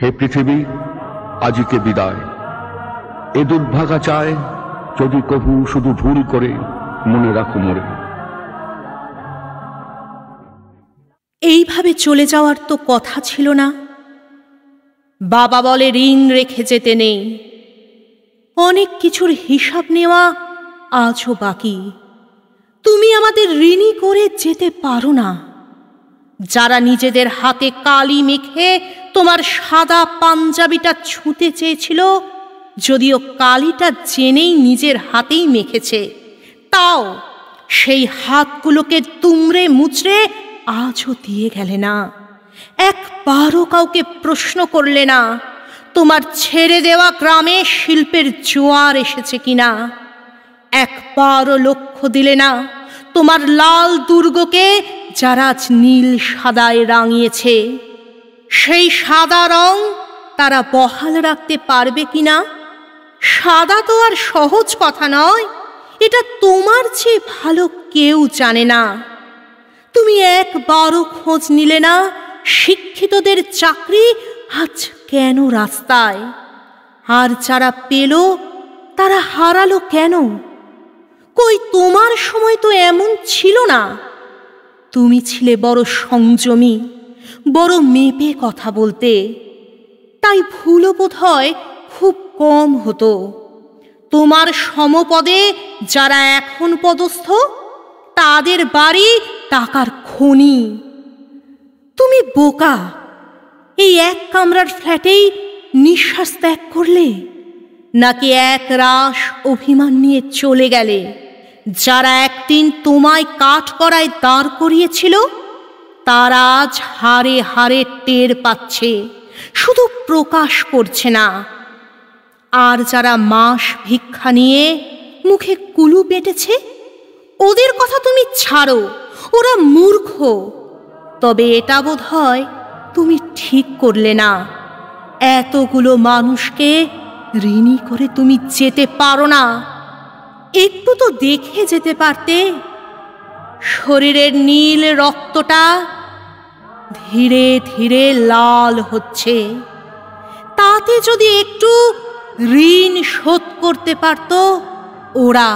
হে পৃথিবী, আজিকে বিদায়। এ দুর্ভাগা চায়, যদি কভু শুধু ভুল করে মনে রাখো মোরে। এইভাবে চলে যাওয়ার তো কথা ছিল না। বাবা বলে ঋণ রেখে যেতে নেই। অনেক কিছুর হিসাব নেওয়া আজও বাকি। তুমি আমাদের ঋণী করে যেতে পারো না। যারা নিজেদের হাতে কালি মেখে তোমার সাদা পাঞ্জাবিটা ছুঁতে চেয়েছিল, যদিও কালিটা জেনেই নিজের হাতেই মেখেছে, তাও সেই হাতগুলোকে তুমড়ে মুচড়ে আজও দিয়ে গেলে না। একবারও কাউকে প্রশ্ন করলে না তোমার ছেড়ে দেওয়া গ্রামে শিল্পের জোয়ার এসেছে কিনা। একবারও লক্ষ্য দিলে না তোমার লাল দুর্গকে যারা আজ নীল সাদায় রাঙিয়েছে, সেই সাদা রং তারা বহাল রাখতে পারবে কিনা। সাদা তো আর সহজ কথা নয়, এটা তোমার চেয়ে ভালো কেউ জানে না। তুমি একবারও খোঁজ নিলে না শিক্ষিতদের চাকরি আজ কেন রাস্তায়, আর যারা পেল তারা হারালো কেন। কই তোমার সময় তো এমন ছিল না। তুমি ছিলে বড় সংযমী, বড় মেপে কথা বলতে, তাই ভুলও বোধহয় খুব কম হতো। তোমার সমপদে যারা এখন পদস্থ, তাদের বাড়ি টাকার খনি। তুমি বোকা, এই এক কামরার ফ্ল্যাটেই নিঃশ্বাস ত্যাগ করলে, নাকি এক রাশ অভিমান নিয়ে চলে গেলে। যারা একদিন তোমায় কাঠগড়ায় দাঁড় করিয়েছিল, তারা আজ হাড়ে হাড়ে টের পাচ্ছে, শুধু প্রকাশ করছে না। আর যারা মাস ভিক্ষা নিয়ে মুখে কুলু পেটেছে, ওদের কথা তুমি ছাড়ো, ওরা মূর্খ। তবে এটা বোধহয় তুমি ঠিক করলে না। এতগুলো মানুষকে ঋণী করে তুমি যেতে পারো না। একটু তো দেখে যেতে পারতে। শরীরের নীল রক্তটা ধীরে ধীরে লাল হচ্ছে, তাতে যদি একটু ঋণ শোধ করতে পারত ওরা।